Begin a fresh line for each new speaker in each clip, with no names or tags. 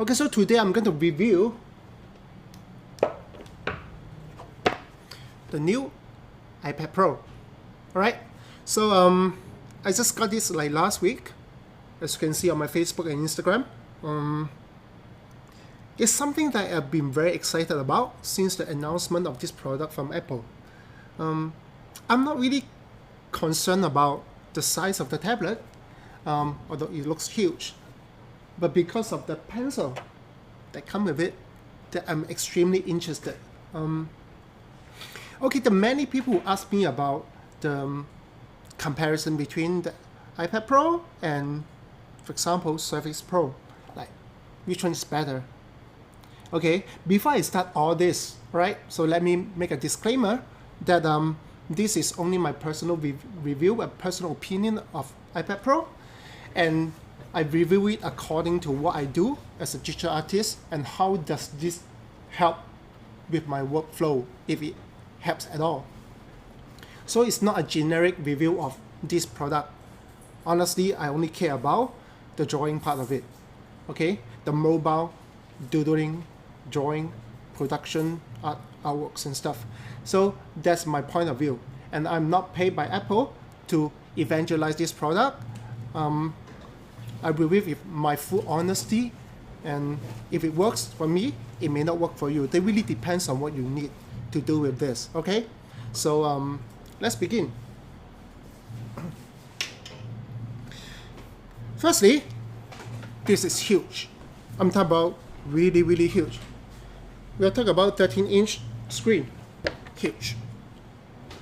Okay, so today I'm going to review the new iPad Pro. Alright, so I just got this like last week, as you can see on my Facebook and Instagram. It's something that I've been very excited about since the announcement of this product from Apple. I'm not really concerned about the size of the tablet, although it looks huge. But because of the pencil that comes with it, that I'm extremely interested. Okay, the many people ask me about the comparison between the iPad Pro and, for example, Surface Pro. Like, which one is better? Okay, before I start all this, right? So let me make a disclaimer that this is only my personal review, a personal opinion of iPad Pro, and I review it according to what I do as a digital artist and how does this help with my workflow, if it helps at all. So it's not a generic review of this product. Honestly, I only care about the drawing part of it. Okay, the mobile doodling, drawing, production, artworks and stuff. So that's my point of view, and I'm not paid by Apple to evangelize this product. I review with my full honesty, and if it works for me, it may not work for you. It really depends on what you need to do with this. Okay, so let's begin. Firstly, this is huge. I'm talking about really huge. We're talking about 13-inch screen, huge.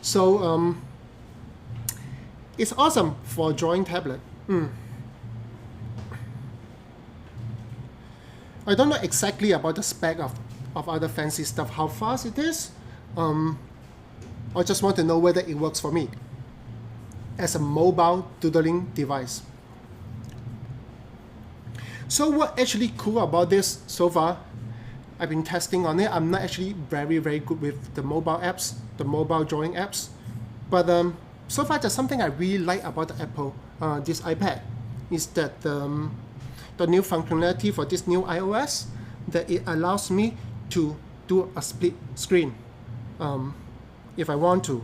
So it's awesome for a drawing tablet. I don't know exactly about the spec of other fancy stuff, how fast it is. I just want to know whether it works for me as a mobile doodling device. So what actually cool about this so far, I've been testing on it. I'm not actually very good with the mobile apps, the mobile drawing apps, but so far there's something I really like about the Apple, this iPad, is that the new functionality for this new iOS, that it allows me to do a split screen if I want to.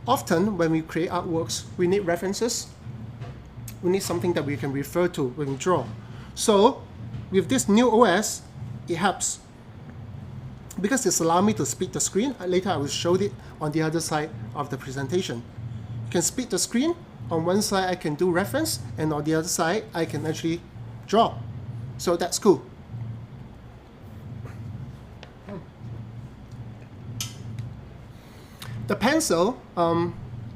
Often when we create artworks, we need references. We need something that we can refer to when we draw. So with this new OS, it helps because it's allowed me to split the screen. Later I will show it on the other side of the presentation. You can split the screen. On one side I can do reference, and on the other side I can actually draw. So that's cool. The pencil,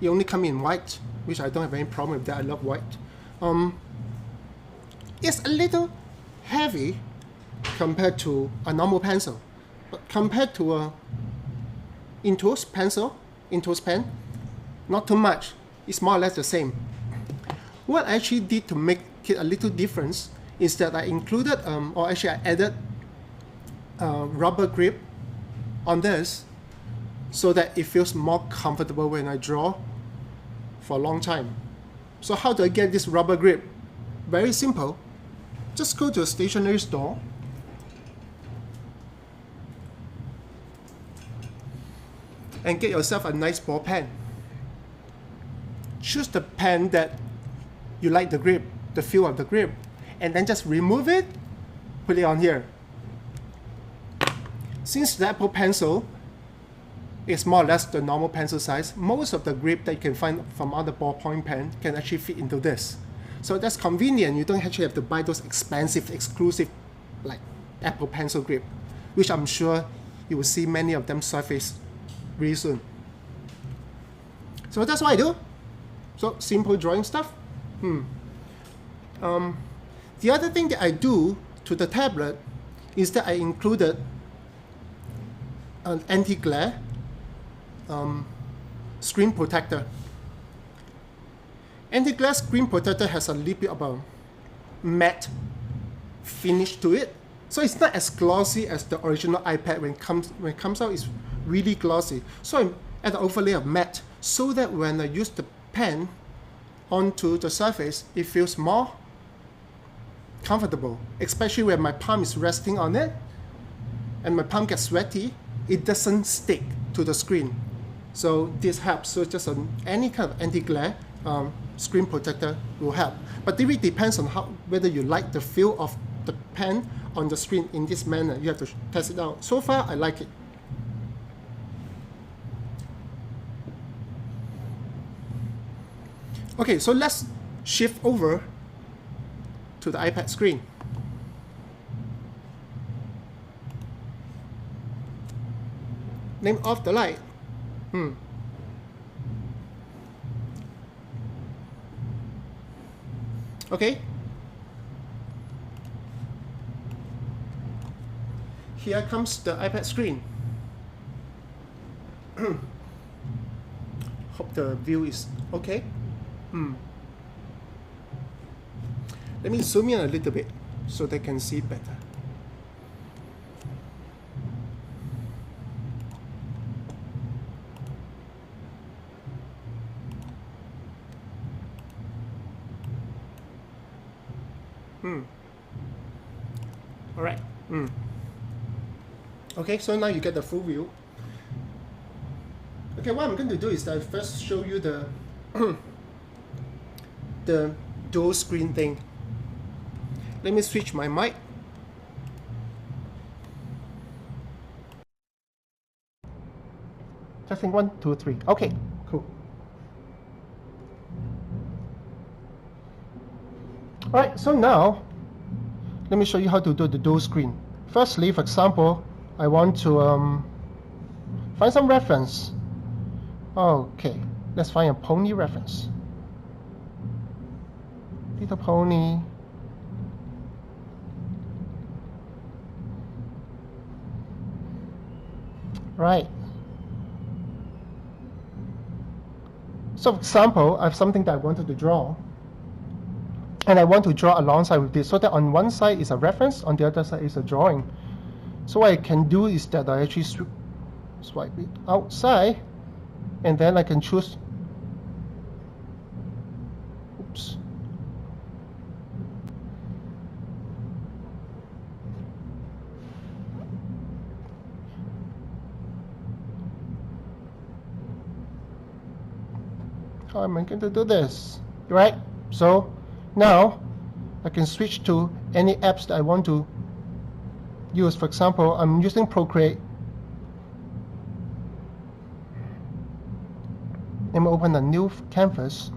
it only comes in white, which I don't have any problem with that. I love white. It's a little heavy compared to a normal pencil, but compared to a Intuos pen, not too much. It's more or less the same. What I actually did to make it a little difference is that I included, or actually I added rubber grip on this so that it feels more comfortable when I draw for a long time. So how do I get this rubber grip? Very simple. Just go to a stationery store and get yourself a nice ball pen. Choose the pen that you like the grip, the feel of the grip, and then just remove it, put it on here. Since the Apple Pencil is more or less the normal pencil size, most of the grip that you can find from other ballpoint pen can actually fit into this. So that's convenient. You don't actually have to buy those expensive, exclusive, like Apple Pencil grip, which I'm sure you will see many of them surface really soon. So that's what I do. So simple drawing stuff. The other thing that I do to the tablet is that I included an anti-glare screen protector. Anti-glare screen protector has a little bit of a matte finish to it, so it's not as glossy as the original iPad. When it comes out, it's really glossy. So I add an overlay of matte so that when I use the pen onto the surface, it feels more comfortable, especially when my palm is resting on it and my palm gets sweaty, it doesn't stick to the screen. So this helps. So just any kind of anti-glare screen protector will help. But it really depends on whether you like the feel of the pen on the screen in this manner. You have to test it out. So far, I like it. Okay, so let's shift over to the iPad screen. Name off the light. Okay. Here comes the iPad screen. Hope the view is okay. Let me zoom in a little bit so they can see better. All right. Okay, so now you get the full view. Okay, what I'm going to do is I first show you the the dual screen thing. Let me switch my mic. Testing 1, 2, 3. Okay, cool. All right, so now let me show you how to do the dual screen. Firstly, for example, I want to find some reference. Okay, let's find a pony reference. Little pony. Right. So for example, I have something that I wanted to draw. And I want to draw alongside with this, so that on one side is a reference, on the other side is a drawing. So what I can do is that I actually swipe it outside, and then I can choose. Oops. How am I going to do this? Right? So now I can switch to any apps that I want to use. For example, I'm using Procreate. Let me open a new canvas.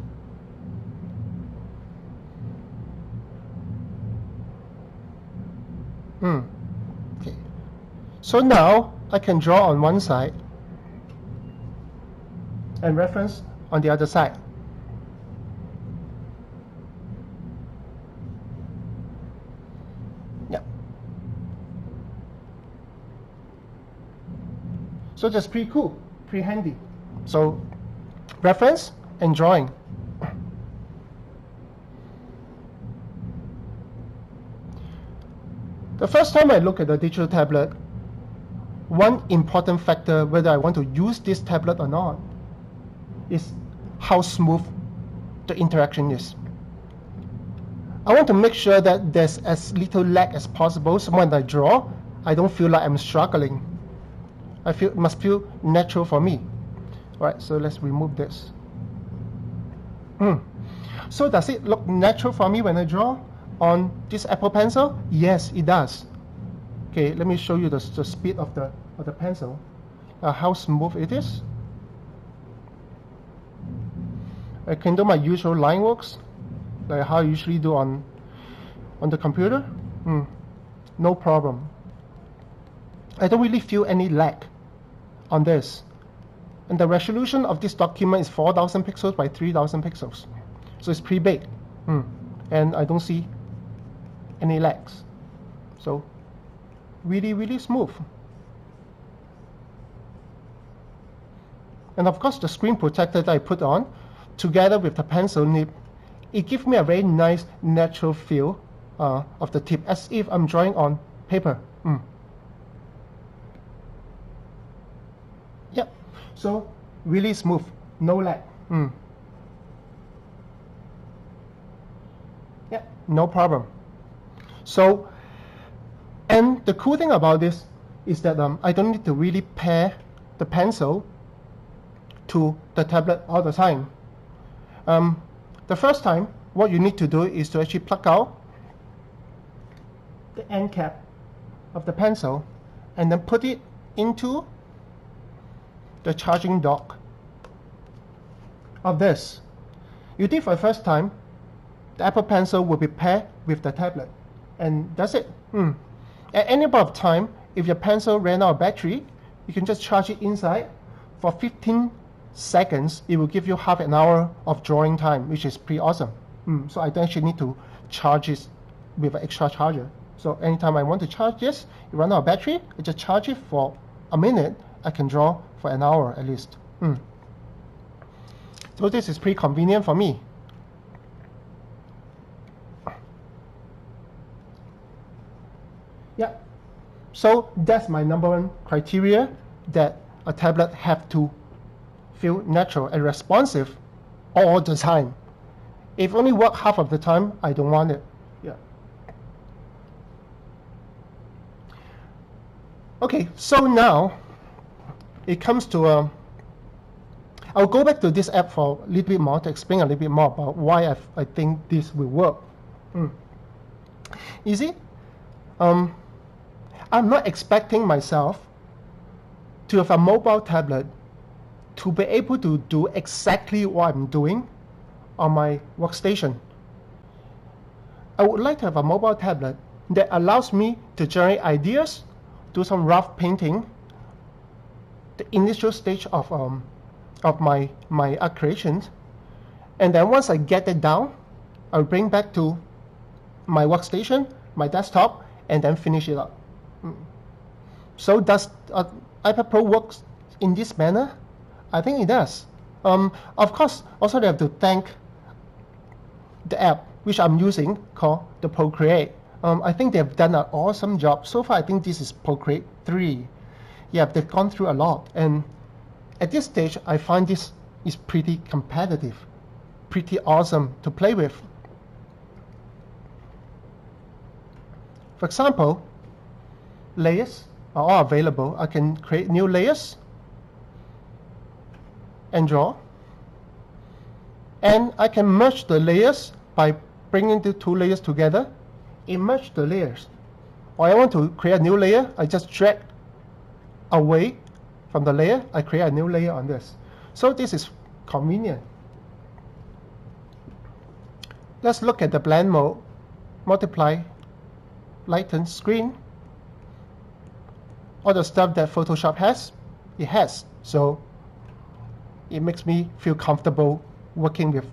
Okay. So now I can draw on one side and reference on the other side. Yeah. So that's pretty cool, pretty handy. So reference and drawing. The first time I look at a digital tablet, one important factor whether I want to use this tablet or not is how smooth the interaction is. I want to make sure that there's as little lag as possible, so when I draw, I don't feel like I'm struggling. It must feel natural for me. All right, so let's remove this. So does it look natural for me when I draw on this Apple Pencil? Yes, it does. Okay, let me show you the speed of the pencil, how smooth it is. I can do my usual line works, like how I usually do on the computer. No problem. I don't really feel any lag on this. And the resolution of this document is 4,000 pixels by 3,000 pixels. So it's pretty big. And I don't see any lags. So really, really smooth. And of course, the screen protector that I put on, together with the pencil nib, it gives me a very nice natural feel of the tip, as if I'm drawing on paper. Yep. So really smooth, no lag. Yep, no problem. So, and the cool thing about this is that I don't need to really pair the pencil to the tablet all the time. The first time, what you need to do is to actually plug out the end cap of the pencil and then put it into the charging dock of this. You did for the first time, the Apple Pencil will be paired with the tablet, and that's it. At any point of time, if your pencil ran out of battery, you can just charge it inside. For 15 seconds, it will give you half an hour of drawing time, which is pretty awesome. So I don't actually need to charge it with an extra charger. So anytime I want to charge this, it run out of battery, I just charge it for a minute, I can draw for an hour at least. So this is pretty convenient for me. Yeah. So that's my number one criteria, that a tablet have to feel natural and responsive all the time. If only work half of the time, I don't want it. Yeah. Okay, so now it comes to I'll go back to this app for a little bit more to explain a little bit more about why I think this will work. You see, I'm not expecting myself to have a mobile tablet to be able to do exactly what I'm doing on my workstation. I would like to have a mobile tablet that allows me to generate ideas, do some rough painting, the initial stage of my art creations, and then once I get it down, I'll bring back to my workstation, my desktop, and then finish it up. So does iPad Pro work in this manner? I think it does. Of course, also I have to thank the app which I'm using called the Procreate. I think they've done an awesome job. So far, I think this is Procreate 3. Yeah, they've gone through a lot, and at this stage, I find this is pretty competitive, pretty awesome to play with. For example, layers are all available. I can create new layers and draw. And I can merge the layers by bringing the two layers together, merge the layers. Or I want to create a new layer, I just drag away from the layer, I create a new layer on this. So this is convenient. Let's look at the blend mode. Multiply, lighten screen. All the stuff that Photoshop has, it has. So it makes me feel comfortable working with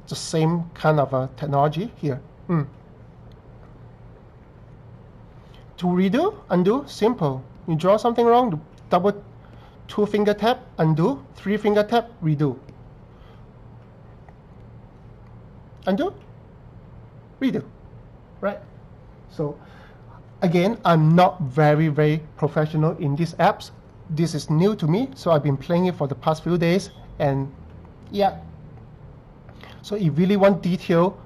the same kind of technology here. To redo, undo, simple. You draw something wrong, double 2-finger tap, undo, 3-finger tap, redo. Undo, redo, right? So again, I'm not very professional in these apps. This is new to me, so I've been playing it for the past few days, and yeah. So if you really want detailed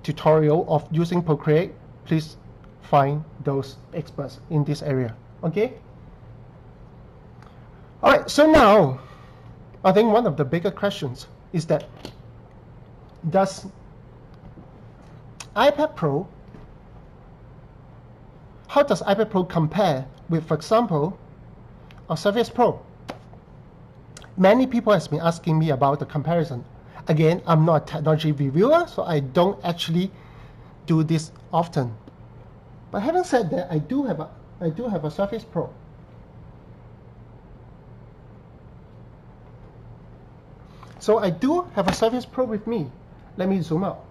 tutorial of using Procreate, please find those experts in this area. Okay? Alright, so now I think one of the bigger questions is that does iPad Pro, how does iPad Pro compare with, for example, a Surface Pro? Many people have been asking me about the comparison. Again, I'm not a technology reviewer, so I don't actually do this often. But having said that, I do have a Surface Pro. So I do have a Surface Pro with me. Let me zoom out.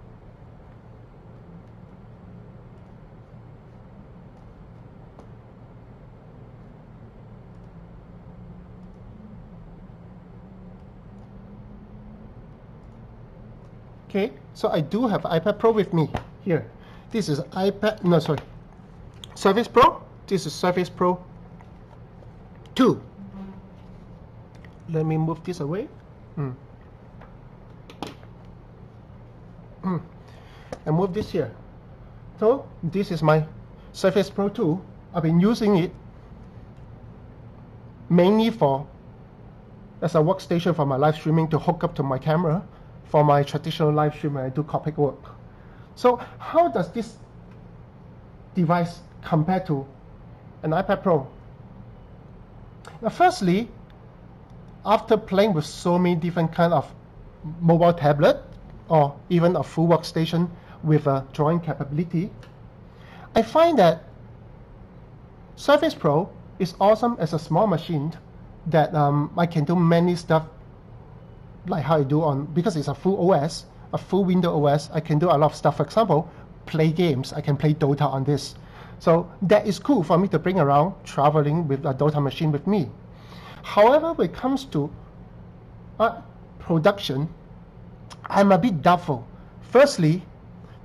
Okay, so I do have iPad Pro with me here. This is Surface Pro. This is Surface Pro 2. Let me move this away. And move this here. So this is my Surface Pro 2. I've been using it mainly as a workstation for my live streaming to hook up to my camera for my traditional live stream when I do Copic work. So how does this device compare to an iPad Pro? Now, firstly, after playing with so many different kind of mobile tablet or even a full workstation with a drawing capability, I find that Surface Pro is awesome as a small machine that I can do many stuff like how I do on, because it's a full OS, a full Windows OS, I can do a lot of stuff. For example, play games. I can play Dota on this. So that is cool for me to bring around traveling with a Dota machine with me. However, when it comes to production, I'm a bit doubtful. Firstly,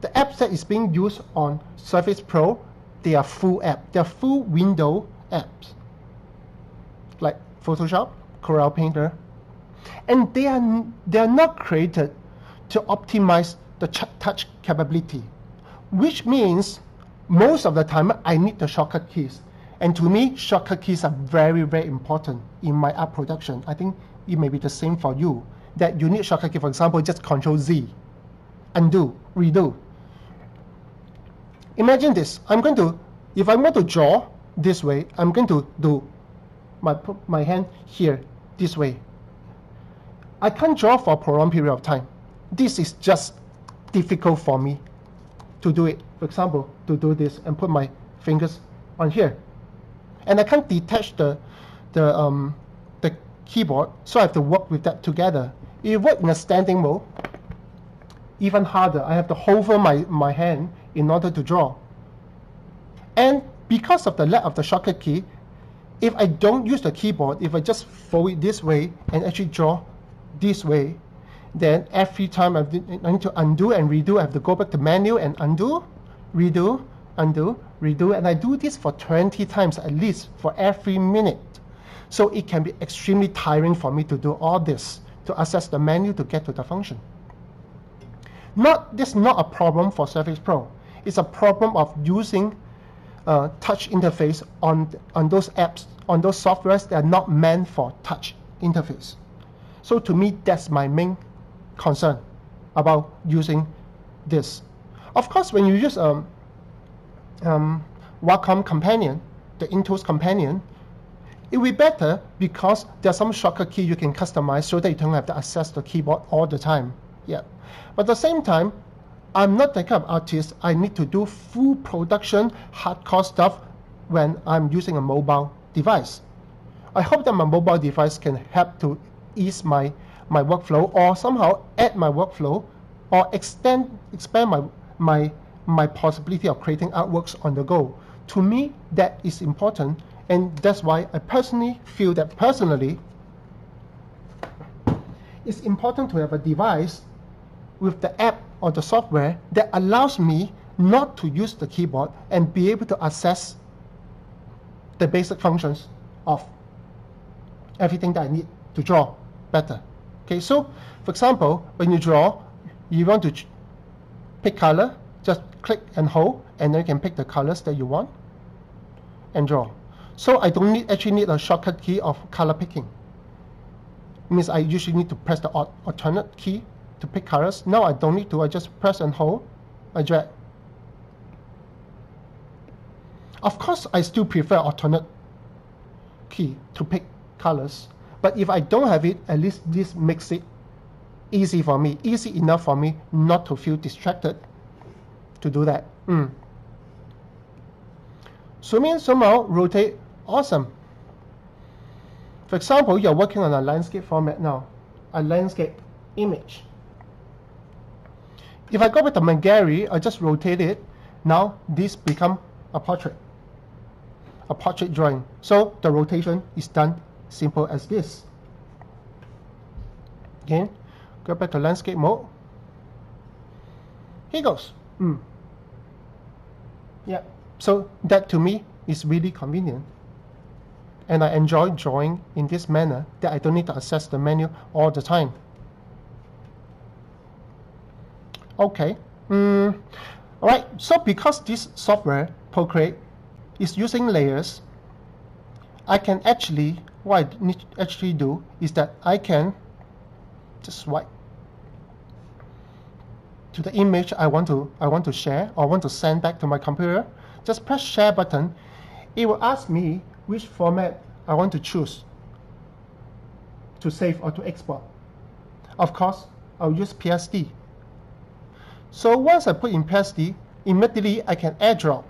the apps that is being used on Surface Pro, they are full app. They are full window apps, like Photoshop, Corel Painter, and they are not created to optimize the touch capability, which means most of the time I need the shortcut keys. And to me, shortcut keys are very, very important in my app production. I think it may be the same for you, that you need shortcut key. For example, just Control Z, undo, redo. Imagine this. If I want to draw this way, I'm going to put my hand here this way. I can't draw for a prolonged period of time. This is just difficult for me to do it. For example, to do this and put my fingers on here, and I can't detach the keyboard, so I have to work with that together. If you work in a standing mode, even harder. I have to hover my hand in order to draw. And because of the lack of the shortcut key, if I don't use the keyboard, if I just fold it this way and actually draw this way, then every time I need to undo and redo, I have to go back to menu and undo, redo, undo, redo, and I do this for 20 times at least for every minute. So it can be extremely tiring for me to do all this, to access the menu to get to the function. This is not a problem for Surface Pro. It's a problem of using touch interface on those apps, on those softwares that are not meant for touch interface. So to me, that's my main concern about using this. Of course, when you use Wacom Companion, the Intuos Companion, it will be better because there's some shortcut key you can customize so that you don't have to access the keyboard all the time. Yeah, but at the same time, I'm not the kind of artist. I need to do full production, hardcore stuff when I'm using a mobile device. I hope that my mobile device can help to ease my workflow, or somehow add my workflow, or expand my possibility of creating artworks on the go. To me, that is important, and that's why I personally feel that it's important to have a device with the app or the software that allows me not to use the keyboard and be able to access the basic functions of everything that I need to draw better. Okay, so for example, when you draw, you want to pick color, just click and hold, and then you can pick the colors that you want and draw. So I don't actually need a shortcut key of color picking. It means I usually need to press the alternate key to pick colors. Now I don't need to. I just press and hold, I drag. Of course, I still prefer alternate key to pick colors. But if I don't have it, at least this makes it easy for me, easy enough for me not to feel distracted to do that. Zoom in, zoom out, rotate, awesome. For example, you're working on a landscape format now, a landscape image. If I go back to my gallery, I just rotate it. Now this become a portrait drawing. So the rotation is done simple as this. Again, go back to landscape mode. Here goes. Yeah, so that to me is really convenient, and I enjoy drawing in this manner that I don't need to access the menu all the time. Okay, Alright, so because this software, Procreate, is using layers, I can actually, what I need to actually do is that I can just swipe to the image I want to share or want to send back to my computer. Just press share button. It will ask me which format I want to choose to save or to export. Of course, I'll use PSD. So once I put in PSD, immediately I can airdrop.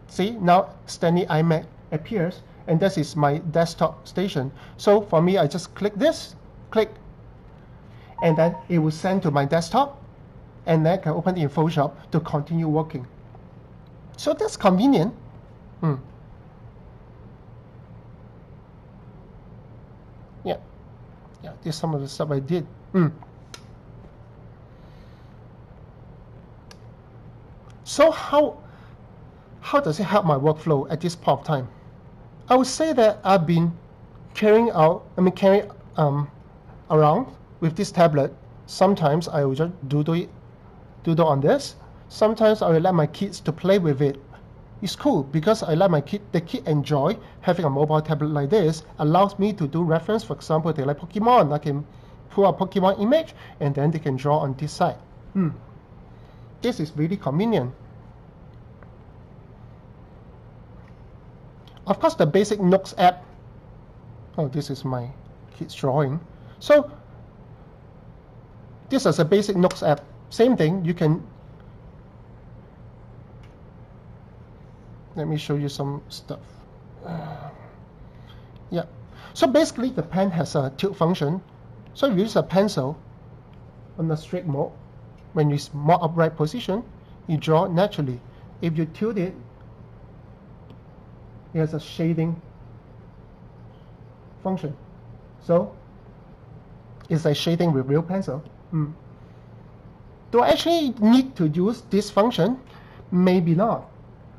See, now Stanley iMac appears, and this is my desktop station. So for me, I just click this, click, and then it will send to my desktop, and then I can open in Photoshop to continue working. So that's convenient. Yeah, this is some of the stuff I did. So how does it help my workflow at this point of time? I would say that I've been carrying around with this tablet. Sometimes I will just doodle on this. Sometimes I will let my kids to play with it. It's cool because I let the kid enjoy having a mobile tablet like this. Allows me to do reference. For example, they like Pokemon. I can pull a Pokemon image and then they can draw on this side. This is really convenient. Of course, the basic Notes app. Oh, this is my kid's drawing. So this is a basic Notes app. Same thing. You can. Let me show you some stuff. Yeah. So basically, the pen has a tilt function. So if you use a pencil on the straight mode, when it's more upright position, you draw naturally. If you tilt it, it has a shading function. So it's like shading with real pencil. Do I actually need to use this function? Maybe not.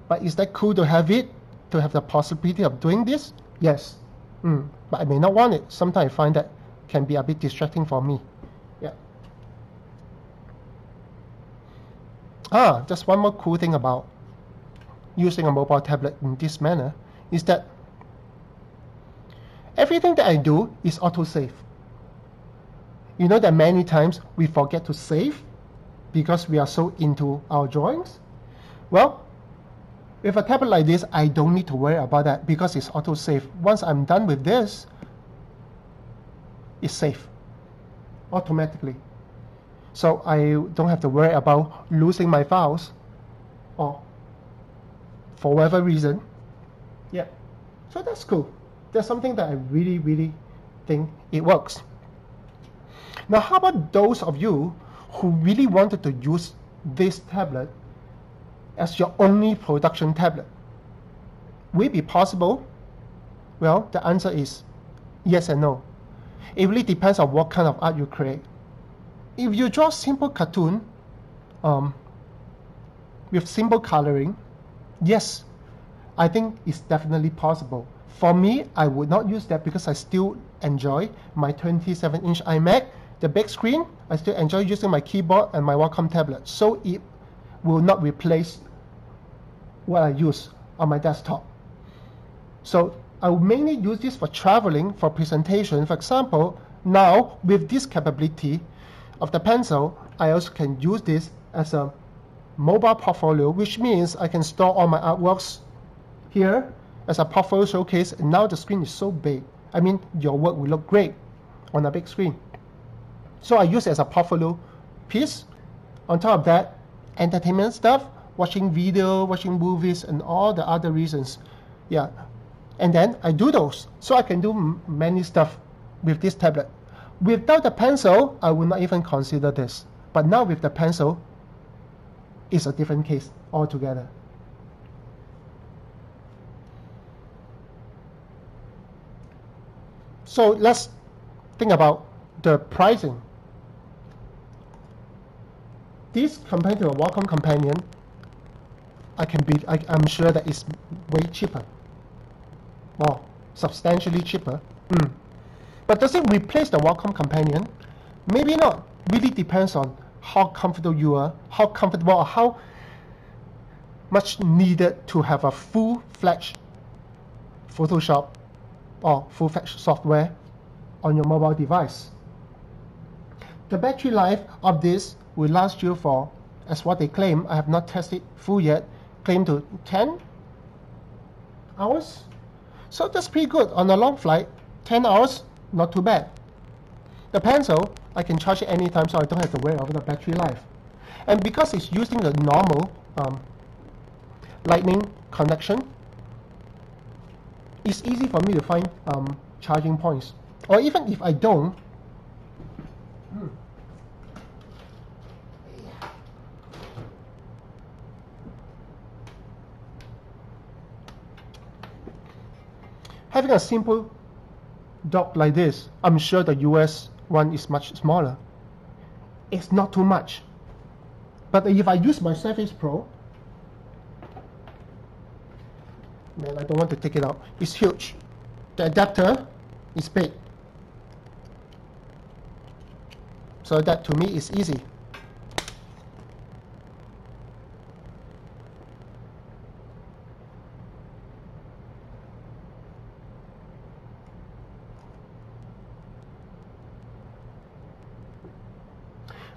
But is that cool to have it, to have the possibility of doing this? Yes. But I may not want it. Sometimes I find that can be a bit distracting for me. Yeah. Just one more cool thing about using a mobile tablet in this manner is that everything that I do is auto-save. You know that many times we forget to save because we are so into our drawings? Well, with a tablet like this, I don't need to worry about that because it's auto-save. Once I'm done with this, it's saved automatically. So I don't have to worry about losing my files or for whatever reason. Yeah. So that's cool. That's something that I really, really think it works. Now, how about those of you who really wanted to use this tablet as your only production tablet? Will it be possible? Well, the answer is yes and no. It really depends on what kind of art you create. If you draw simple cartoon with simple coloring, yes, I think it's definitely possible. For me, I would not use that because I still enjoy my 27-inch iMac, the big screen. I still enjoy using my keyboard and my Wacom tablet. So it will not replace what I use on my desktop. So I will mainly use this for traveling, for presentation. For example, now with this capability of the pencil, I also can use this as a mobile portfolio, which means I can store all my artworks here as a portfolio showcase. And now the screen is so big. I mean, your work will look great on a big screen. So I use it as a portfolio piece. On top of that, entertainment stuff, watching video, watching movies, and all the other reasons. Yeah. And then I do those. So I can do many stuff with this tablet. Without the pencil, I would not even consider this. But now with the pencil, it's a different case altogether. So let's think about the pricing. This compared to a Wacom Companion, I'm sure that it's way cheaper. Well, substantially cheaper. But does it replace the Wacom Companion? Maybe not. Really depends on how comfortable you are, how comfortable or how much needed to have a full-fledged Photoshop or full-fledged software on your mobile device. The battery life of this will last you for, as what they claim, I have not tested full yet, claim to 10 hours. So that's pretty good. On a long flight, 10 hours, not too bad. The pencil, I can charge it anytime, so I don't have to worry about the battery life. And because it's using the normal lightning connection, it's easy for me to find charging points. Or even if I don't, having a simple dock like this, I'm sure the US one is much smaller. It's not too much. But if I use my Surface Pro, man, I don't want to take it out. It's huge. The adapter is big. So that to me is easy.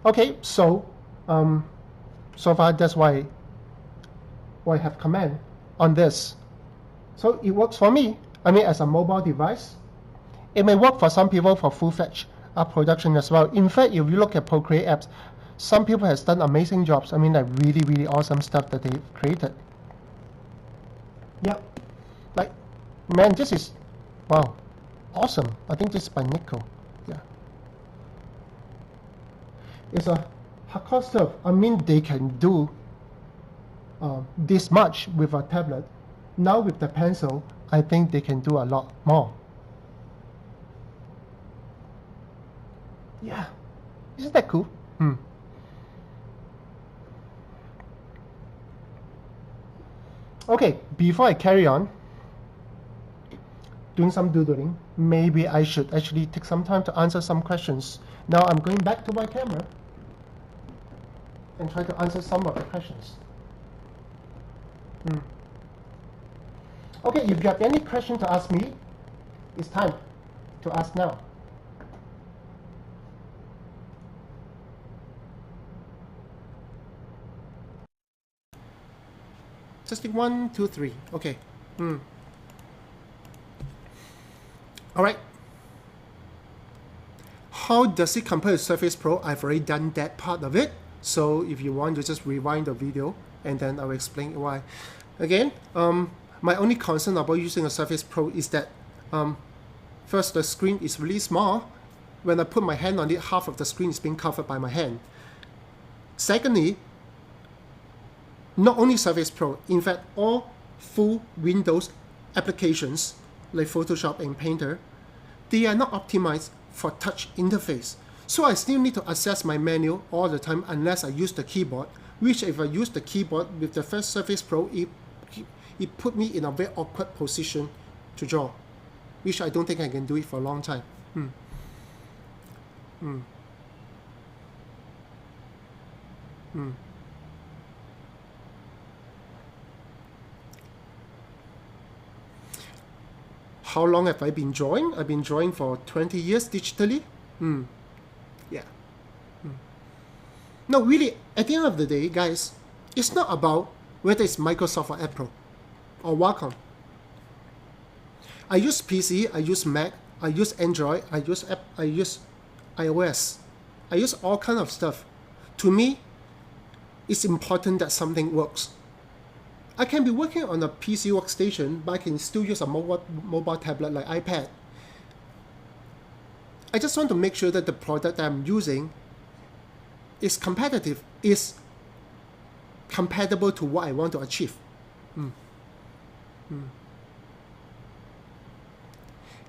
Okay, so so far that's why I have command on this. So it works for me. I mean, as a mobile device, it may work for some people for full-fledged production as well. In fact, if you look at Procreate apps, some people have done amazing jobs. I mean, like really awesome stuff that they've created. Yep, like, man, this is, wow, awesome. I think this is by Nico. Yeah. It's a hardcore stuff. I mean, they can do this much with a tablet. Now with the pencil, I think they can do a lot more. Yeah, isn't that cool? Okay, before I carry on doing some doodling, maybe I should actually take some time to answer some questions. Now I'm going back to my camera and try to answer some of the questions. Okay, if you have any question to ask me, it's time to ask now. Testing 1, 2, 3. Okay. All right. How does it compare to Surface Pro? I've already done that part of it. So if you want to just rewind the video and then I'll explain why. Again, my only concern about using a Surface Pro is that first, the screen is really small. When I put my hand on it, half of the screen is being covered by my hand. Secondly, not only Surface Pro, in fact, all full Windows applications like Photoshop and Painter, they are not optimized for touch interface. So I still need to access my menu all the time unless I use the keyboard, which if I use the keyboard with the first Surface Pro, it put me in a very awkward position to draw, which I don't think I can do it for a long time. How long have I been drawing? I've been drawing for 20 years digitally. Yeah. No, really, at the end of the day, guys, it's not about whether it's Microsoft or Apple or Wacom. I use PC, I use Mac, I use Android, I use iOS. I use all kind of stuff. To me, it's important that something works. I can be working on a PC workstation, but I can still use a mobile tablet like iPad. I just want to make sure that the product that I'm using is competitive, is compatible to what I want to achieve.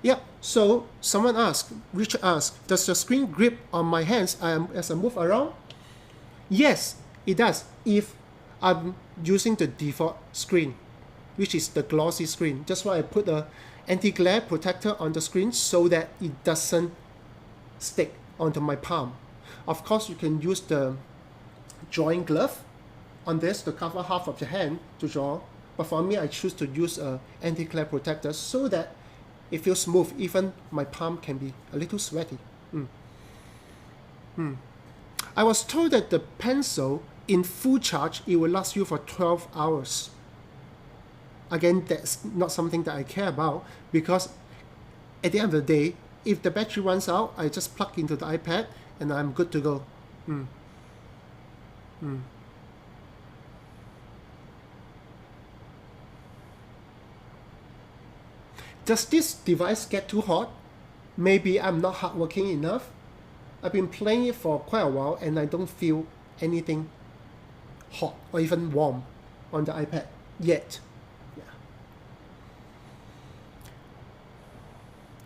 Yeah, so someone asked, Richard asked, does the screen grip on my hands as I move around? Yes, it does, if I'm using the default screen, which is the glossy screen. That's why I put the anti-glare protector on the screen so that it doesn't stick onto my palm. Of course, you can use the drawing glove on this to cover half of your hand to draw. But for me, I choose to use a anti-glare protector so that it feels smooth. Even my palm can be a little sweaty. I was told that the pencil in full charge, it will last you for 12 hours. Again, that's not something that I care about, because at the end of the day, if the battery runs out, I just plug into the iPad and I'm good to go. Does this device get too hot? Maybe I'm not hardworking enough. I've been playing it for quite a while and I don't feel anything hot or even warm on the iPad yet.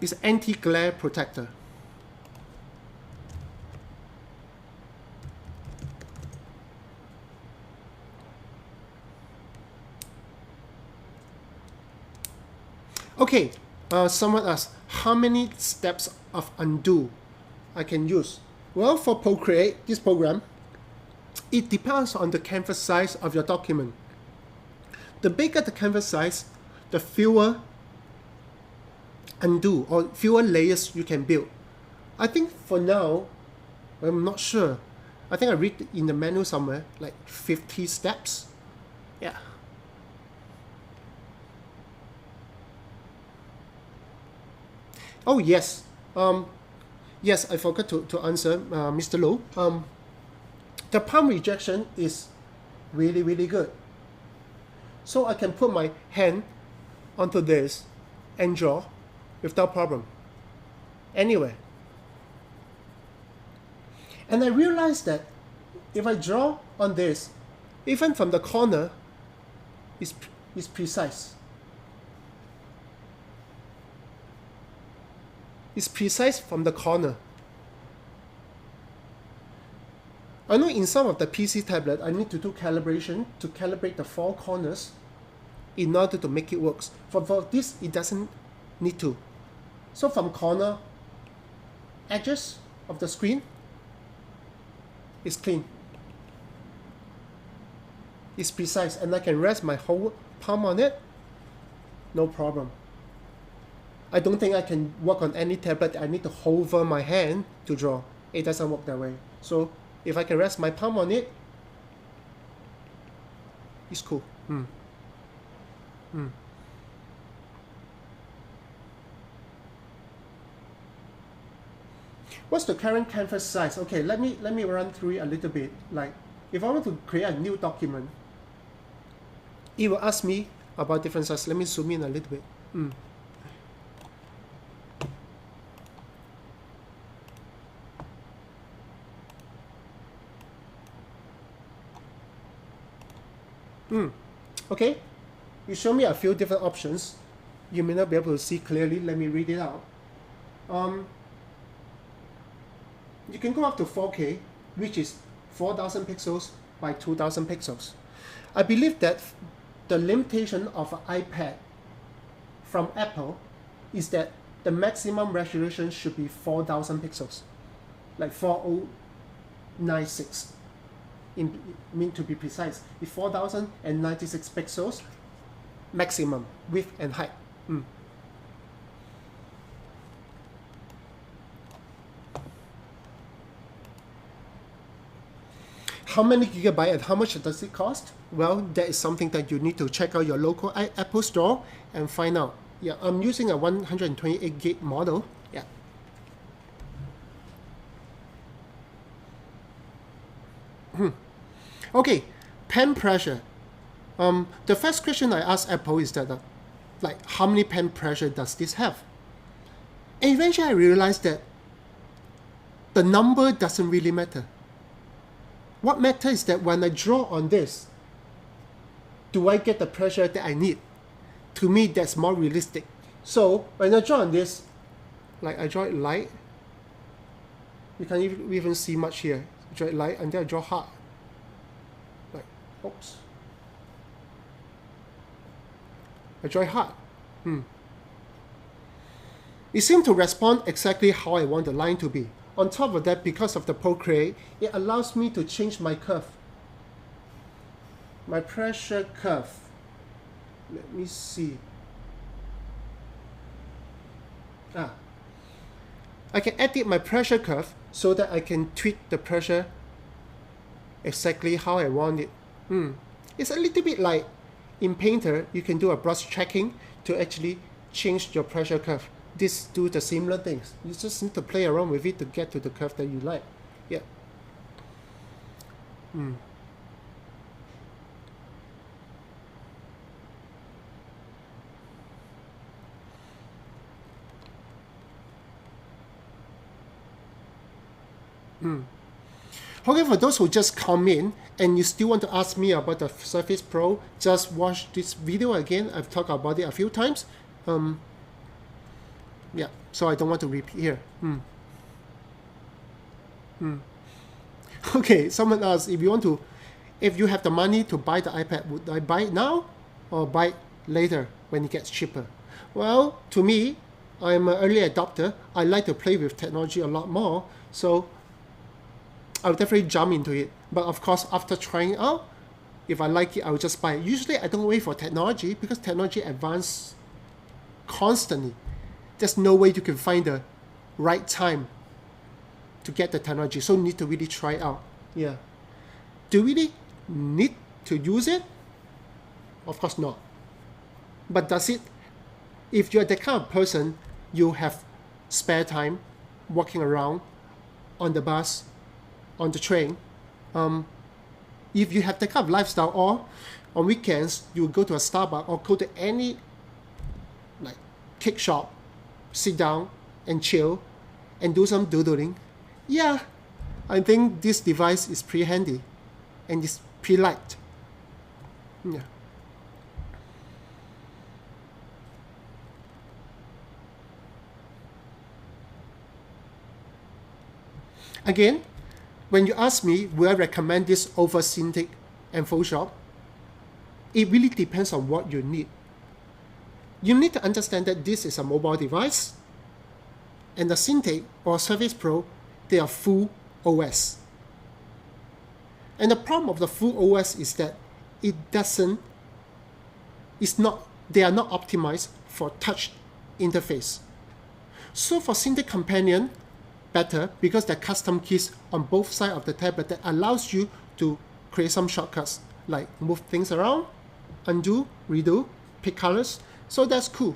It's anti-glare protector. Okay, someone asked, how many steps of undo I can use? Well, for Procreate, this program, it depends on the canvas size of your document. The bigger the canvas size, the fewer undo or fewer layers you can build. I think for now, I'm not sure. I think I read in the manual somewhere, like 50 steps. Yeah. Oh yes, yes, I forgot to answer Mr. Low. The palm rejection is really, really good. So I can put my hand onto this and draw without problem, anywhere. And I realized that if I draw on this, even from the corner, it's precise. It's precise from the corner. I know in some of the PC tablet, I need to do calibration to calibrate the four corners in order to make it work. For this, it doesn't need to. So from corner edges of the screen, it's clean. It's precise, and I can rest my whole palm on it, no problem. I don't think I can work on any tablet that I need to hover my hand to draw. It doesn't work that way. So if I can rest my palm on it, it's cool. What's the current canvas size? Okay, let me run through it a little bit. Like, if I want to create a new document, it will ask me about different sizes. Let me zoom in a little bit. Okay, you show me a few different options. You may not be able to see clearly. Let me read it out. You can go up to 4K, which is 4,000 pixels by 2,000 pixels. I believe that the limitation of an iPad from Apple is that the maximum resolution should be 4,000 pixels, like 4096. Mean to be precise, it's 4096 pixels maximum width and height. How many gigabyte and how much does it cost? Well, that is something that you need to check out your local Apple store and find out. Yeah, I'm using a 128 gig model. Yeah. Okay, pen pressure. The first question I asked Apple is that, like, how many pen pressure does this have? And eventually I realized that the number doesn't really matter. What matters is that when I draw on this, do I get the pressure that I need? To me, that's more realistic. So when I draw on this, like I draw it light, you can't even see much here. I draw it light and then I draw hard. Like, oops. I draw it hard. It seemed to respond exactly how I want the line to be. on top of that, because of the Procreate, it allows me to change my curve, my pressure curve. Let me see. I can edit my pressure curve so that I can tweak the pressure exactly how I want it. It's a little bit like in Painter, you can do a brush tracking to actually change your pressure curve. This do the similar things. You just need to play around with it to get to the curve that you like. Yeah. Okay, for those who just come in and you still want to ask me about the Surface Pro, just watch this video again. I've talked about it a few times. Yeah, so I don't want to repeat here. Okay, someone asked if you have the money to buy the iPad, would I buy it now or buy it later when it gets cheaper? Well, to me, I'm an early adopter. I like to play with technology a lot more, so I'll definitely jump into it. But of course, after trying it out, if I like it, I'll just buy it. Usually, I don't wait for technology because technology advances constantly. There's no way you can find the right time to get the technology, so you need to really try it out. Yeah. Do you really need to use it? Of course not. But does it, if you're the kind of person, you have spare time walking around on the bus, on the train, if you have that kind of lifestyle, or on weekends you go to a Starbucks or go to any like cake shop, sit down and chill and do some doodling, yeah, I think this device is pretty handy and it's pretty light. Yeah. Again, when you ask me, will I recommend this over Cintiq and Photoshop? It really depends on what you need. You need to understand that this is a mobile device, and the Cintiq or Surface Pro, they are full OS. And the problem of the full OS is that they are not optimized for touch interface. So for Cintiq Companion, better because there are custom keys on both sides of the tablet that allows you to create some shortcuts like move things around, undo, redo, pick colors. So that's cool.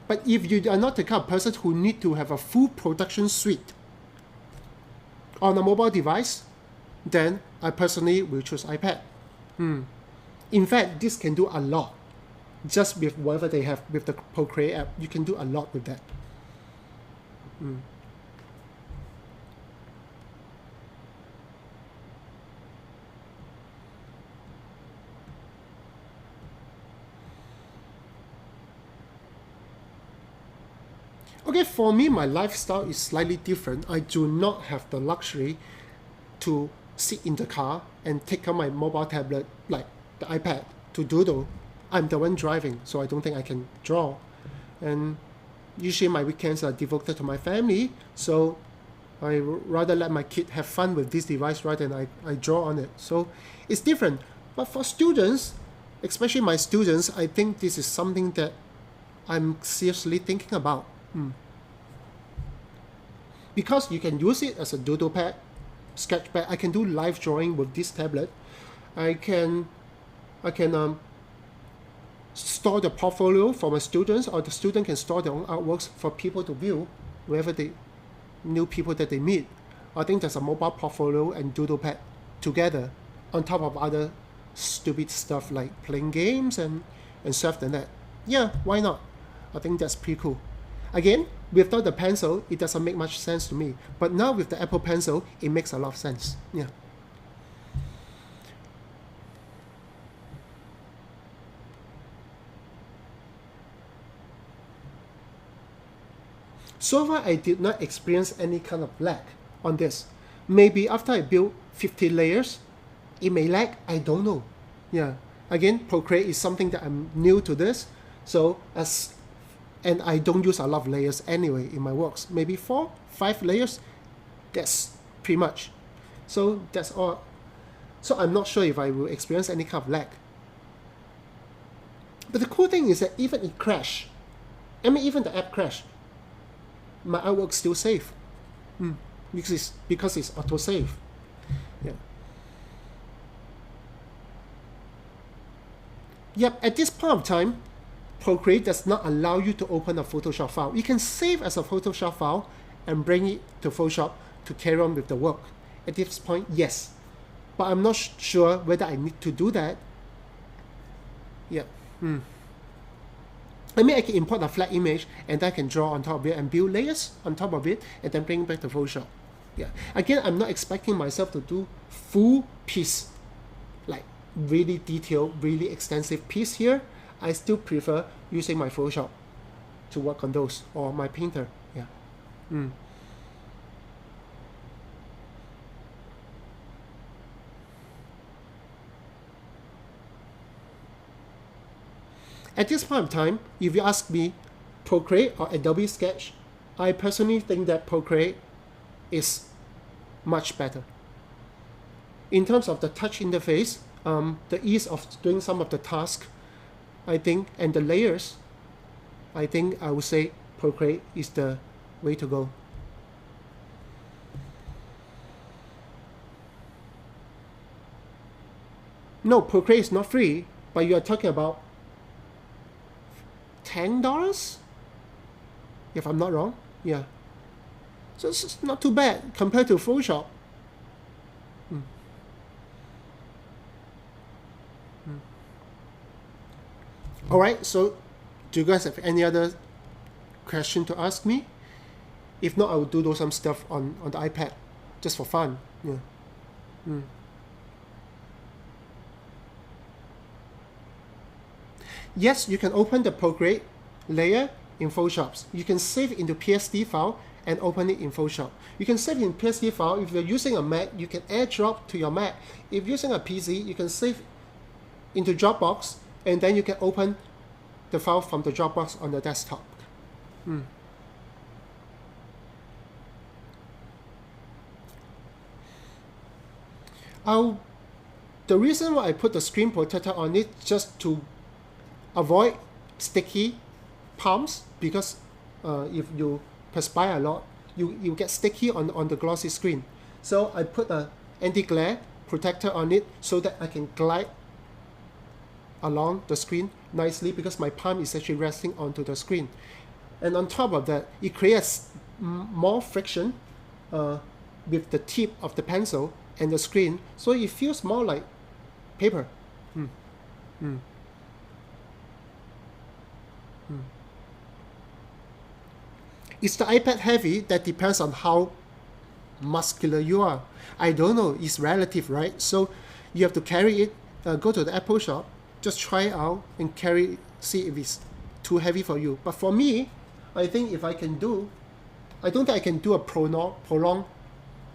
But if you are not the kind of person who need to have a full production suite on a mobile device, then I personally will choose iPad. In fact, this can do a lot. Just with whatever they have with the Procreate app, you can do a lot with that. Okay, for me, my lifestyle is slightly different. I do not have the luxury to sit in the car and take out my mobile tablet, like the iPad, to doodle. I'm the one driving, so I don't think I can draw. And usually my weekends are devoted to my family, so I rather let my kid have fun with this device rather than I draw on it. So it's different. But for students, especially my students, I think this is something that I'm seriously thinking about. Because you can use it as a doodle pad, sketch pad. I can do live drawing with this tablet. I can store the portfolio for my students, or the student can store their own artworks for people to view wherever they new people that they meet. I think there's a mobile portfolio and doodle pad together on top of other stupid stuff like playing games and stuff like that. Yeah, why not? I think that's pretty cool. Again, without the pencil, it doesn't make much sense to me. But now with the Apple Pencil, it makes a lot of sense. Yeah. So far, I did not experience any kind of lag on this. Maybe after I build 50 layers, it may lag, I don't know. Yeah. Again, Procreate is something that I'm new to this. And I don't use a lot of layers anyway in my works. Maybe 4, 5 layers That's pretty much. So that's all. So I'm not sure if I will experience any kind of lag. But the cool thing is that even it crash, even the app crash, my artwork still safe. Because it's autosave. Yeah. Yep, at this point of time, Procreate does not allow you to open a Photoshop file. You can save as a Photoshop file and bring it to Photoshop to carry on with the work. At this point, yes. But I'm not sure whether I need to do that. Yeah. I mean, I can import a flat image and then I can draw on top of it and build layers on top of it and then bring it back to Photoshop. Yeah. Again, I'm not expecting myself to do full piece, like really detailed, really extensive piece here. I still prefer using my Photoshop to work on those, or my Painter. Yeah. At this point of time, if you ask me, Procreate or Adobe Sketch, I personally think that Procreate is much better. In terms of the touch interface, the ease of doing some of the tasks, I think, and the layers, I think I would say Procreate is the way to go. No, Procreate is not free, but you are talking about $10, if I'm not wrong. Yeah. So it's not too bad compared to Photoshop. Alright, so do you guys have any other question to ask me? If not, I will do some stuff on the iPad just for fun. Yeah. Yes, you can open the Procreate layer in Photoshop. You can save it into PSD file and open it in Photoshop. You can save it in PSD file. If you're using a Mac, you can AirDrop to your Mac. If you're using a PC, you can save into Dropbox, and then you can open the file from the Dropbox on the desktop. The reason why I put the screen protector on it just to avoid sticky palms, because if you perspire a lot, you get sticky on the glossy screen. So I put an anti-glare protector on it so that I can glide along the screen nicely, because my palm is actually resting onto the screen. And on top of that, it creates more friction with the tip of the pencil and the screen, so it feels more like paper. Is the iPad heavy? That depends on how muscular you are. I don't know, it's relative, right? So you have to carry it, go to the Apple shop, just try it out and carry it, see if it's too heavy for you. But for me, I think if I don't think I can do a prolonged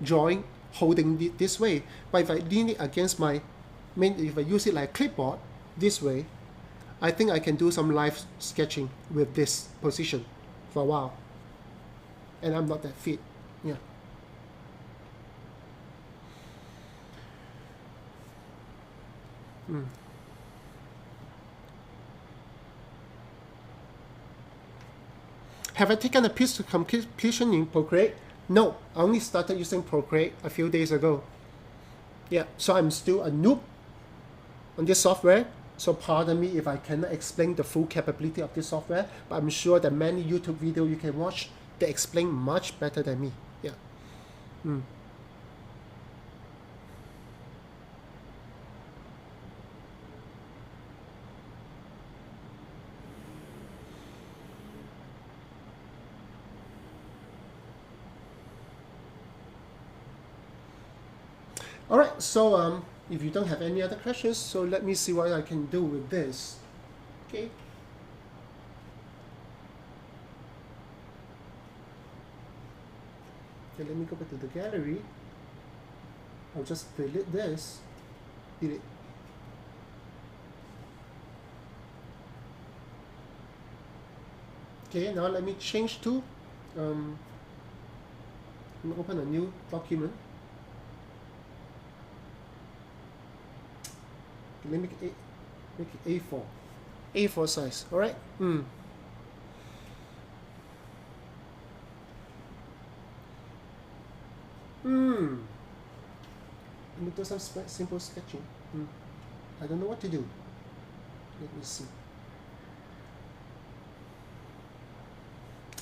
drawing holding it this way. But if I lean it against if I use it like a clipboard this way, I think I can do some live sketching with this position for a while. And I'm not that fit. Yeah. Have I taken a piece to completion in Procreate? No, I only started using Procreate a few days ago. Yeah, so I'm still a noob on this software. So pardon me if I cannot explain the full capability of this software, but I'm sure that many YouTube videos you can watch, they explain much better than me. Yeah. Alright, so if you don't have any other questions, so let me see what I can do with this. Okay. Okay, let me go back to the gallery. I'll just delete this. Delete. Okay, now let me change to Open a new document. Let me make it A4. A4 size, alright? Let me do some simple sketching. I don't know what to do. Let me see.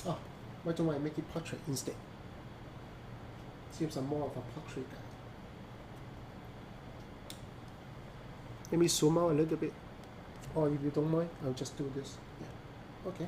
Oh, why don't I make it portrait instead? Seems I'm more of a portrait guy. Let me zoom out a little bit. Or if you don't mind, I'll just do this. Yeah. Okay.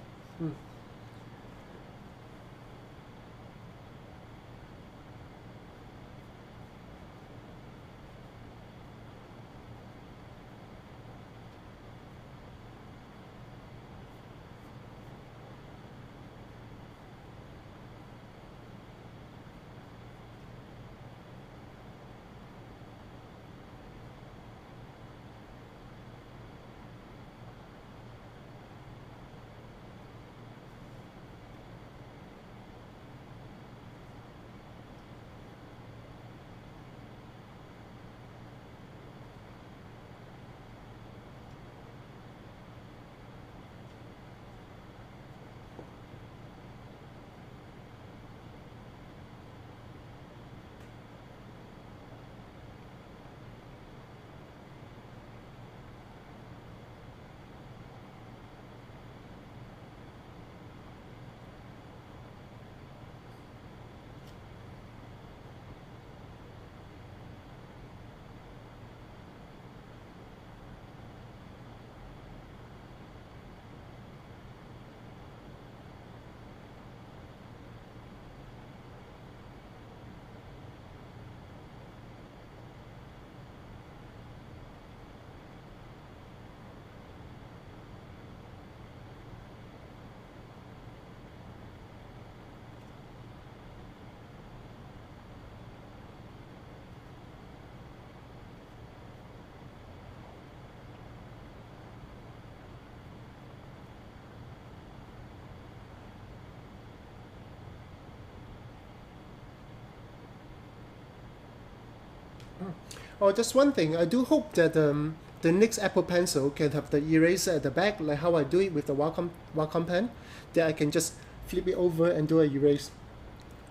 Oh, just one thing. I do hope that the next Apple Pencil can have the eraser at the back, like how I do it with the Wacom pen. That I can just flip it over and do a erase.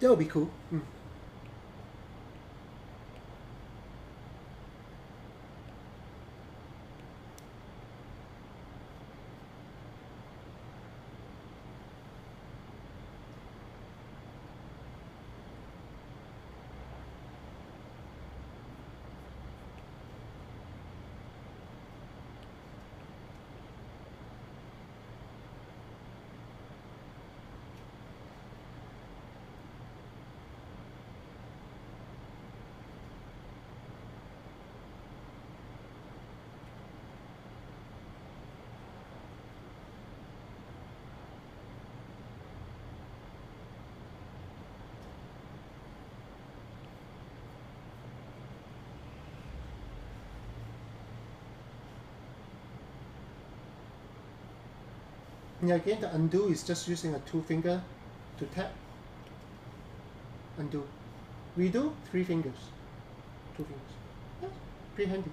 That would be cool. Yeah, again, the undo is just using a 2-finger to tap. Undo. Redo, 3 fingers. 2 fingers. Yeah, pretty handy.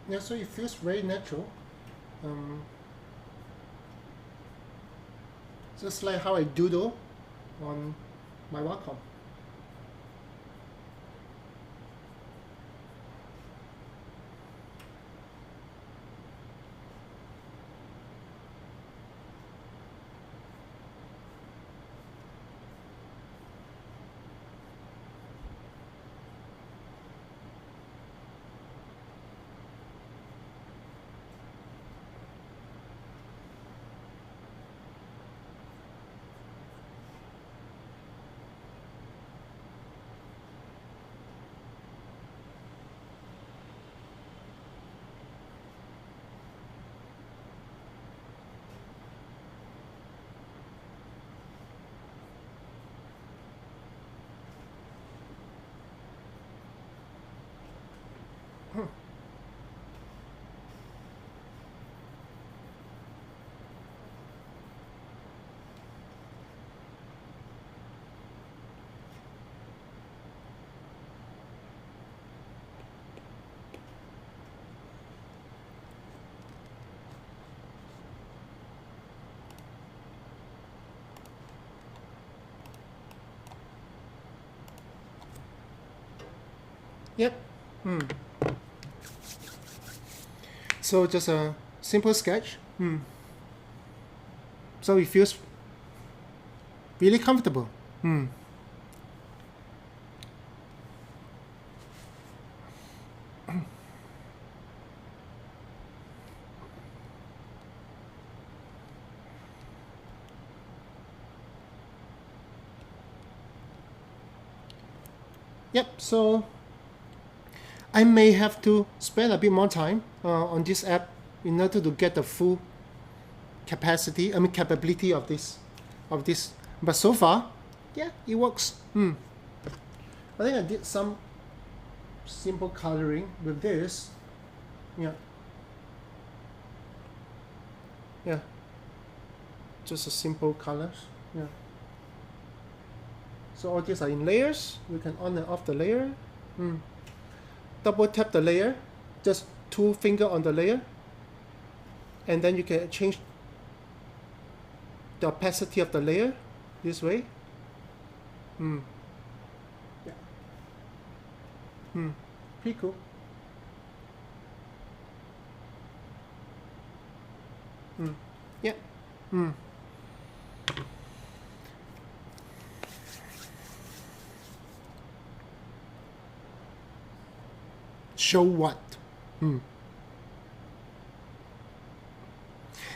Yeah, so it feels very natural. Just like how I doodle on my Wacom. Yep. So just a simple sketch. So it feels really comfortable. Yep, so I may have to spend a bit more time on this app in order to get the full capability of this. But so far, yeah, it works. I think I did some simple coloring with this. Yeah, just a simple colors. Yeah. So all these are in layers. We can on and off the layer. Double tap the layer, just 2 finger on the layer, and then you can change the opacity of the layer this way. Yeah. Pretty cool. Yeah. Show what?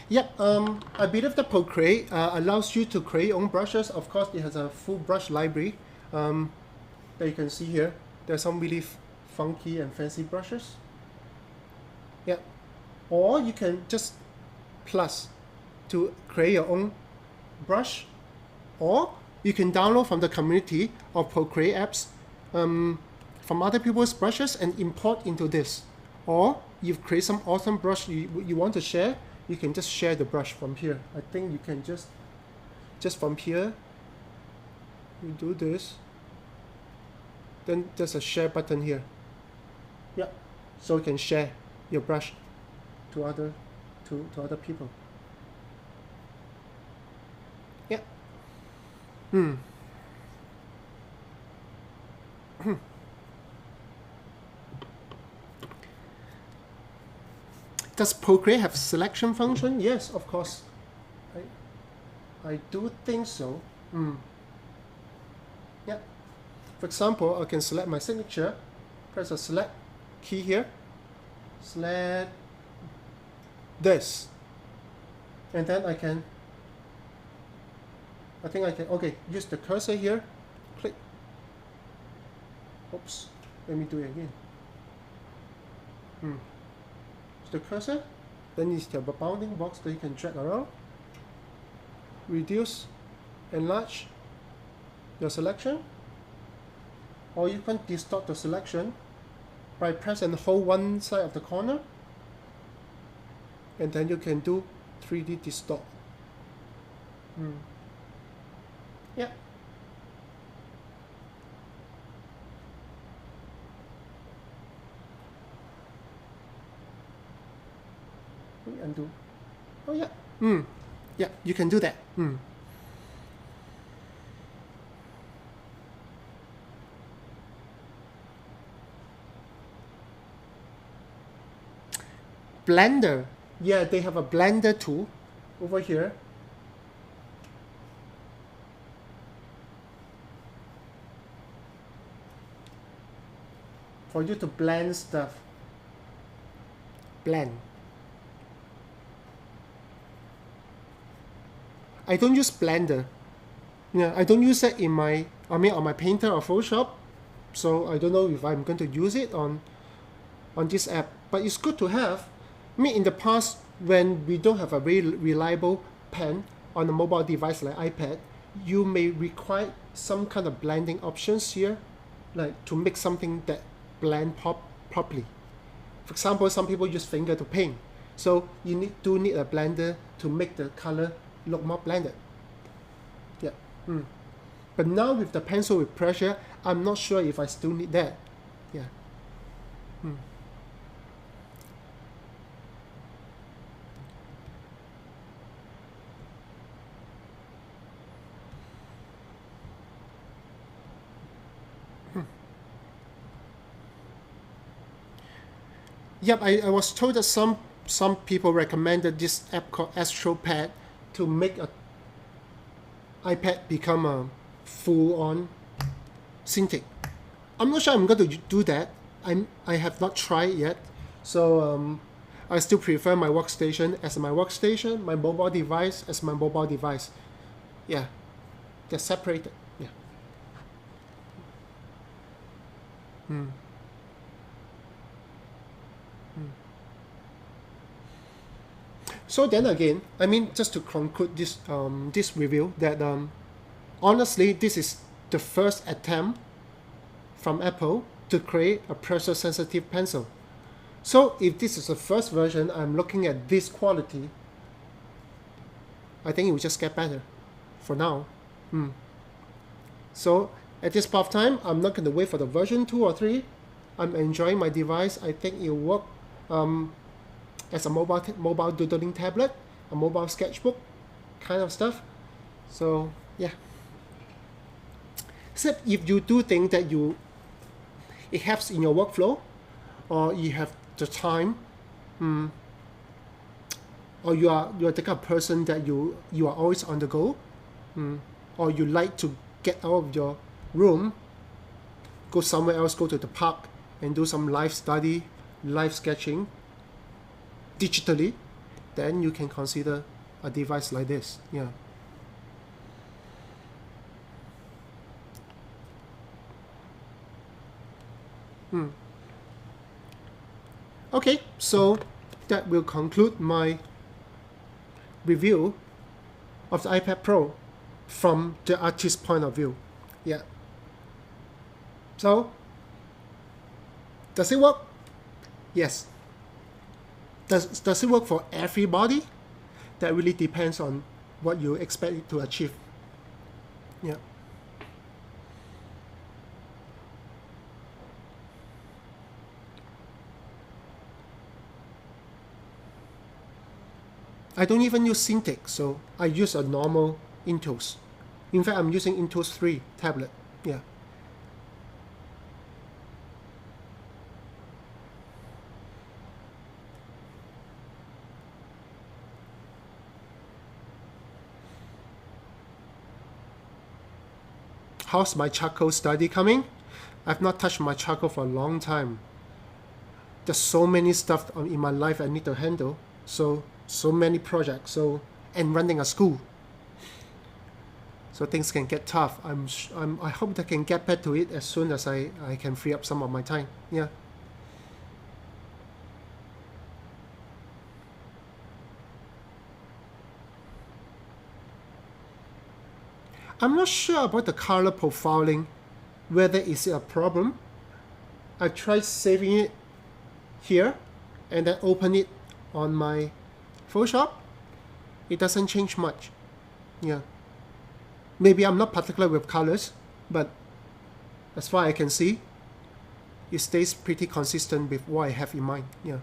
Yep, I believe the Procreate allows you to create your own brushes. Of course, it has a full brush library that you can see here. There's some really funky and fancy brushes. Yep. Or you can just plus to create your own brush, or you can download from the community of Procreate apps from other people's brushes and import into this. Or you've created some awesome brush you want to share, you can just share the brush from here. I think you can just from here, you do this, then there's a share button here. Yeah, so you can share your brush to other people. Yeah. Does Procreate have selection function? Yes, of course. I do think so. Yeah. For example, I can select my signature, press a select key here, select this, and then I think I can, use the cursor here, click. Oops, let me do it again. The cursor, then you have a bounding box that you can drag around, reduce, enlarge your selection, or you can distort the selection by press and hold one side of the corner, and then you can do 3D distort. Yeah. me undo. Oh yeah. Yeah, you can do that. Blender. Yeah, they have a blender tool over here. For you to blend stuff. Blend. I don't use Blender. Yeah, I don't use it in my, on my Painter or Photoshop. So I don't know if I'm going to use it on this app. But it's good to have. I mean, in the past, when we don't have a very reliable pen on a mobile device like iPad, you may require some kind of blending options here, like to make something that blend properly. For example, some people use finger to paint. So you do need a blender to make the color look more blended. Yeah. But now with the pencil with pressure, I'm not sure if I still need that. Yeah. Yep, I was told that some people recommended this app called AstroPad to make a iPad become a full-on Cintiq. I'm not sure I'm going to do that. I have not tried yet, so I still prefer my workstation as my workstation, my mobile device as my mobile device. Yeah, they're separated. Yeah. So then again, I mean, just to conclude this this review, that honestly, this is the first attempt from Apple to create a pressure-sensitive pencil. So if this is the first version, I'm looking at this quality, I think it will just get better for now. So at this point of time, I'm not going to wait for the version 2 or 3. I'm enjoying my device. I think it will work as a mobile doodling tablet, a mobile sketchbook kind of stuff. So yeah. Except if you do think that it helps in your workflow, or you have the time, or you are the kind of person that you are always on the go, or you like to get out of your room, go somewhere else, go to the park and do some live study, live sketching digitally, then you can consider a device like this. Yeah. Okay, so that will conclude my review of the iPad Pro from the artist's point of view. Yeah. So, does it work? Yes. Does it work for everybody? That really depends on what you expect it to achieve. Yeah. I don't even use Cintiq, so I use a normal Intuos. In fact, I'm using Intuos 3 tablet. Yeah. How's my charcoal study coming? I've not touched my charcoal for a long time. There's so many stuff in my life I need to handle. So many projects. And running a school. So things can get tough. I hope I can get back to it as soon as I can free up some of my time. Yeah. I'm not sure about the color profiling, whether it's a problem. I tried saving it here and then open it on my Photoshop. It doesn't change much. Yeah. Maybe I'm not particular with colors, but as far as I can see, it stays pretty consistent with what I have in mind. Yeah.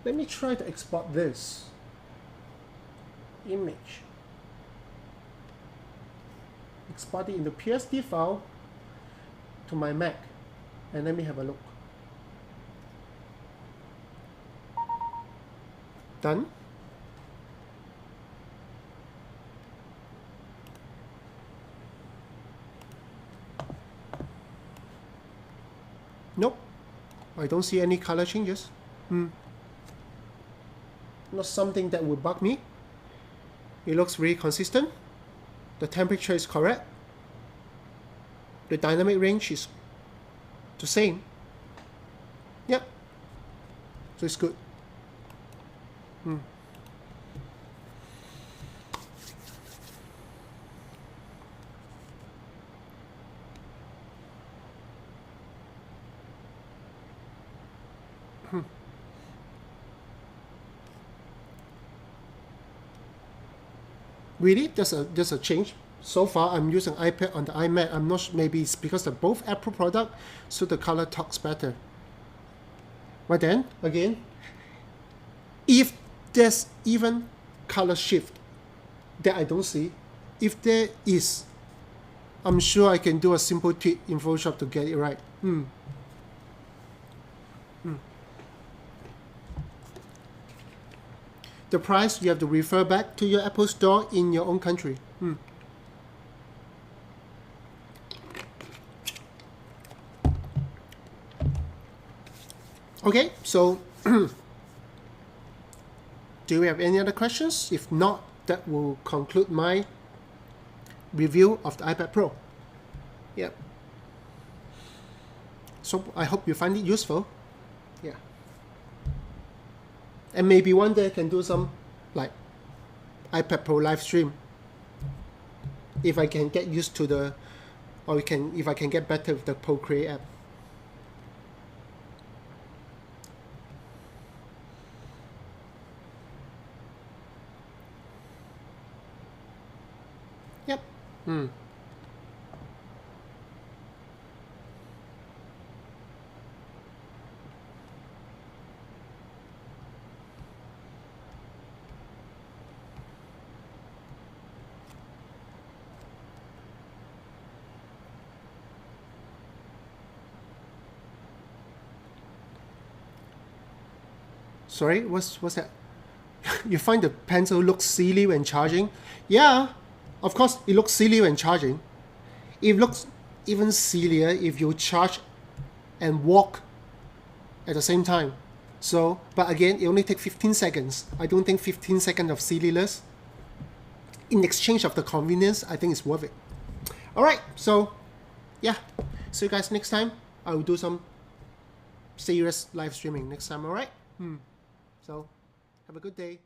Let me try to export this image. Export it into PSD file to my Mac, and let me have a look. Done. Nope, I don't see any color changes. Not something that would bug me. It looks really consistent. The temperature is correct. The dynamic range is the same. Yep. So it's good. Really, there's a change. So far, I'm using iPad on the iMac. I'm not sure, maybe it's because they're both Apple product, so the color talks better. But then again, if there's even color shift that I don't see, if there is, I'm sure I can do a simple tweak in Photoshop to get it right. The price, you have to refer back to your Apple Store in your own country. Okay, so do you have any other questions? If not, that will conclude my review of the iPad Pro. Yep. So I hope you find it useful. Yeah. And maybe one day I can do some like iPad Pro live stream. If I can get used to the, or if I can get better with the Procreate app. Yep. Sorry, what's that? You find the pencil looks silly when charging? Yeah, of course it looks silly when charging. It looks even sillier if you charge and walk at the same time. So, but again, it only takes 15 seconds. I don't think 15 seconds of silliness in exchange of the convenience, I think it's worth it. Alright, so yeah, see you guys next time. I will do some serious live streaming next time, alright? So, have a good day.